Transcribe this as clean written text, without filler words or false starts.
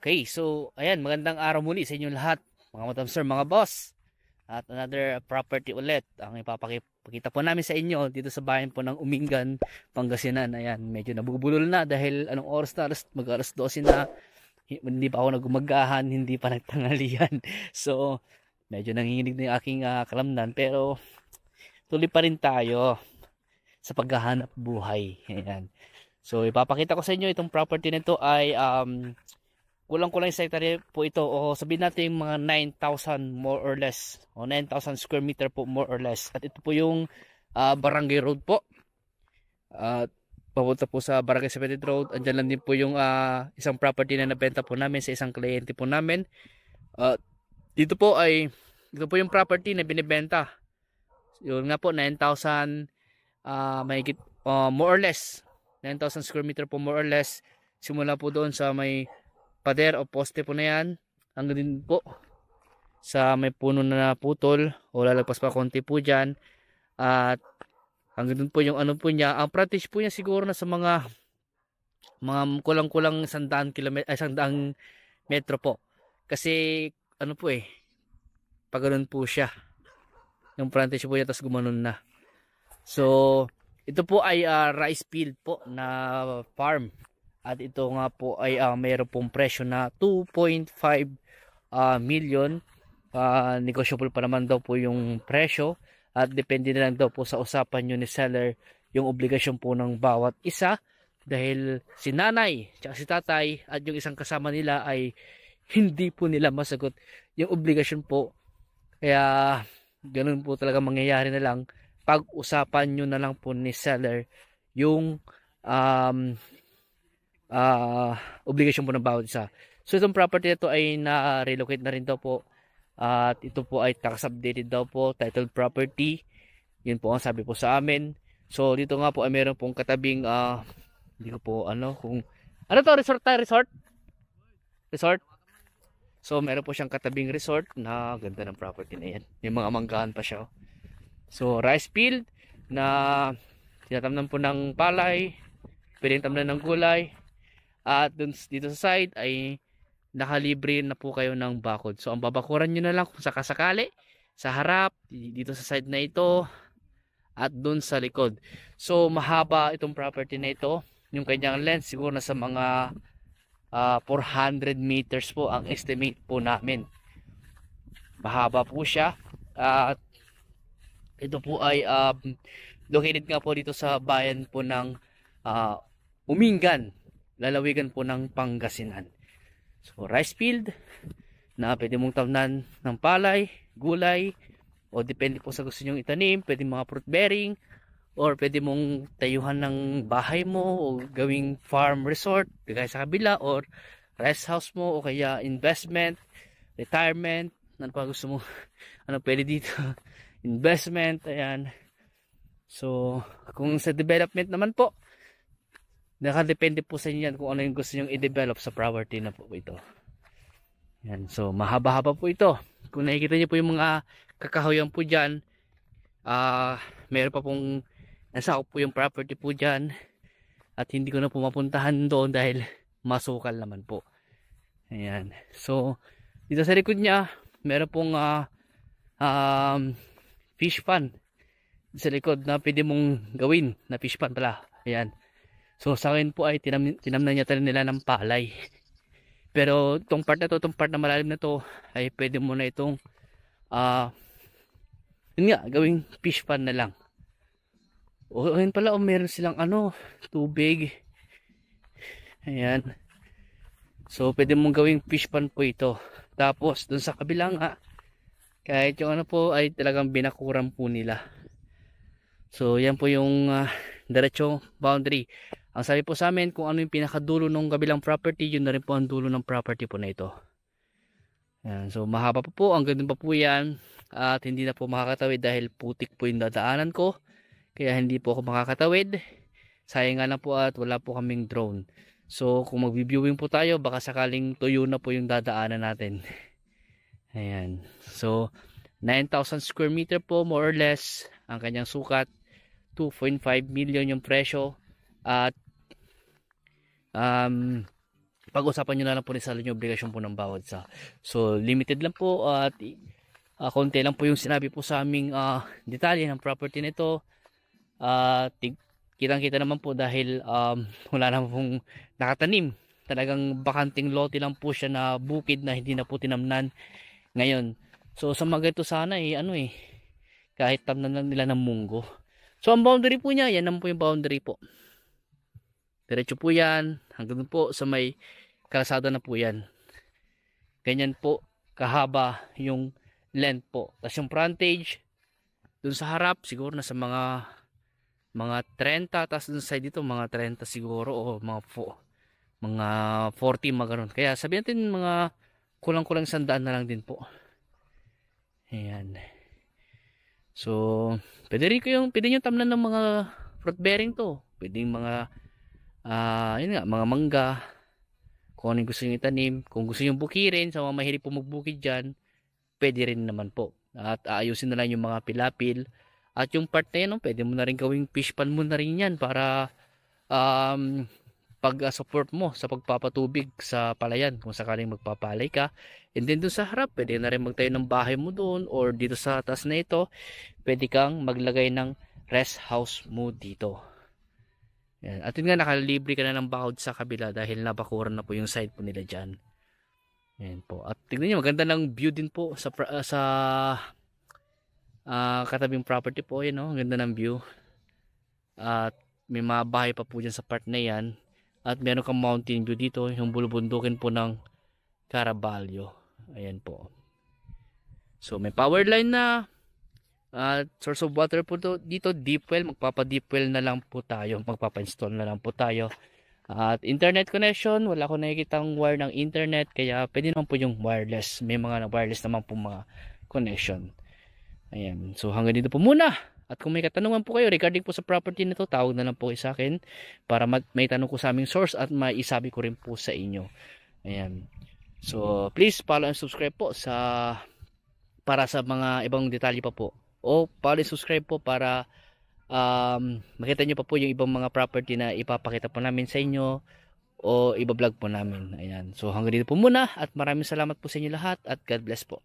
Okay, so ayan, magandang araw muli sa inyo lahat, mga madam sir, mga boss. At another property ulit ang ipapakita po namin sa inyo dito sa bayan po ng Umingan, Pangasinan. Ayan, medyo nabubulol na dahil anong oras na, mag-alas 12 na. Hindi pa ako nagumagahan, hindi pa nagtanghalian. So, medyo nanginginig na yung aking kalamnan, pero tuloy pa rin tayo sa paghahanap buhay. Ayan. So, ipapakita ko sa inyo itong property nito ay kulang-kulang sa hektarya po ito, o sabihin natin mga 9,000 more or less, o 9,000 square meter po more or less. At ito po yung Barangay Road po, at papunta po sa Barangay Cemented Road. Andyan lang din po yung isang property na nabenta po namin sa isang kliyente po namin. Dito po yung property na binibenta. Yun nga po, 9,000 mahigit, more or less 9,000 square meter po more or less. Simula po doon sa may pader o poste po na yan, hanggang din po sa may puno na naputol o lalagpas pa konti po dyan, at hanggang dun po yung ano po niya. Ang frontage po niya siguro na sa mga kulang-kulang 100 kilometro, 100 metro po, kasi ano po pag ganun po siya yung frontage po niya, tapos gumanon na. So ito po ay rice field po na farm. At ito nga po ay mayroon pong presyo na 2.5 million. Negotiable pa naman daw po yung presyo. At depende na lang daw po sa usapan nyo ni seller yung obligasyon po ng bawat isa. Dahil si nanay at si tatay at yung isang kasama nila ay hindi po nila masagot yung obligasyon po. Kaya ganun po talaga mangyayari na lang. Pag-usapan nyo na lang po ni seller yung obligasyon po ng bawat isa. So itong property na ito ay na-relocate na rin daw po, at ito po ay tax-updated daw po, titled property. Yun po ang sabi po sa amin. So dito nga po ay meron pong katabing hindi ko po kung ano to, resort tayo, resort. So meron po siyang katabing resort na ganda ng property na yan. May mga manggahan pa siya. So rice field na tinatamnan po ng palay, pwedeng tamnan ng gulay. At dito sa side ay nakalibre na po kayo ng bakod. So ang babakuran nyo na lang kung sakasakali sa harap, dito sa side na ito, at dun sa likod. So mahaba itong property na ito. Yung kanyang length siguro na sa mga 400 meters po ang estimate po namin. Mahaba po siya. At ito po ay located nga po dito sa bayan po ng Umingan, lalawigan po ng Pangasinan. So rice field na pwede mong tamnan ng palay, gulay, o depende po sa gusto nyong itanim. Pwede mga fruit bearing, or pwede mong tayuhan ng bahay mo o gawing farm resort kaya sa kabila, or rest house mo, o kaya investment, retirement, ano pa gusto mo, ano pwede dito. Investment, ayan. So kung sa development naman po, nakadepende po sa inyo yan kung ano yung gusto nyong i-develop sa property na po ito. Yan. So mahaba-haba po ito. Kung nakikita niyo po yung mga kakahoyan po dyan, meron pa pong nasakop po yung property po dyan, at hindi ko na po mapuntahan doon dahil masukal naman po. Ayan. So dito sa likod niya meron pong fish pond sa likod na pwede mong gawin na fish pond pala. Ayan. So sa akin po ay tinamnan niya nila ng palay. Pero itong part na malalim na to ay pwede mo na itong yun nga, gawing fish pond na lang. O ayun pala, meron silang tubig. Ayan. So pwede mong gawing fish pond po ito. Tapos dun sa kabilang kahit yung po ay talagang binakuran po nila. So yan po yung diretsong boundary. Ang sabi po sa amin, kung ano yung pinakadulo ng kabilang property, yun na rin po ang dulo ng property po na ito. Yan. So mahaba pa po, ang ganda pa po yan, at hindi na po makakatawid dahil putik po yung dadaanan ko. Kaya hindi po ako makakatawid. Sayang nga lang po at wala po kaming drone. So kung mag-viewing po tayo, baka sakaling tuyo na po yung dadaanan natin. Ayan. So 9,000 square meter po more or less ang kanyang sukat. 2.5 million yung presyo. At pag-usapan nyo na lang po ni Sally yung obligasyon po ng bawat isa. So limited lang po at konti lang po yung sinabi po sa aming detalye ng property nito. Kitang-kita naman po dahil wala na pong nakatanim. Talagang bakanting lote lang po siya na bukid na hindi na po tinamnan ngayon. So sa mga ito sana kahit tamnan lang nila ng munggo. So ang boundary po niya, yan naman po yung boundary po. Diretso po yan, hanggang po sa may kalsada na po yan. Ganyan po kahaba yung length po. Tapos yung frontage dun sa harap siguro na sa mga 30, tapos dun sa side dito mga 30 siguro o mga 40 mga ganun. Kaya sabihin natin mga kulang-kulang 100 na lang din po. Ayan. So pwede nyo tamnan ng mga fruit bearing to. Pwede yung mga mga mangga, kung ano gusto nyo itanim. Kung gusto nyo bukirin sa mga mahilig po magbukid dyan, pwede rin naman po. At aayusin na lang yung mga pilapil. At yung part na yan, pwede mo na rin gawing fish pan mo na rin yan para pag-support mo sa pagpapatubig sa palayan kung sakaling magpapalay ka. And then dun sa harap, pwede na rin magtayo ng bahay mo doon, or dito sa taas na ito, pwede kang maglagay ng rest house mo dito. Yan. At yun nga, nakalibre ka na ng bakod sa kabila dahil nabakuran na po yung side po nila dyan. Yan po. At tignan nyo, maganda ng view din po sa katabing property po. Yan, ang ganda ng view. At may mga bahay pa po dyan sa part na yan. At meron kang mountain view dito, yung bulubundukin po ng Caraballo. Ayan po. So may power line na. Source of water po dito, deep well. Magpapa-deep well na lang po tayo. Magpapa-install na lang po tayo. At internet connection, wala ko nakikitang wire ng internet, kaya pwede naman po yung wireless. May mga wireless naman po mga connection. Ayan. So hanggang dito po muna. At kung may katanungan po kayo regarding po sa property nito, tawag na lang po sa akin para may tanong ko sa aming source at maisabi ko rin po sa inyo. Ayan. So please follow and subscribe po para sa mga ibang detalye pa po. O subscribe po para makita nyo pa po yung ibang mga property na ipapakita po namin sa inyo o iba-vlog po namin. Ayan. So hanggang dito po muna at maraming salamat po sa inyo lahat at God bless po.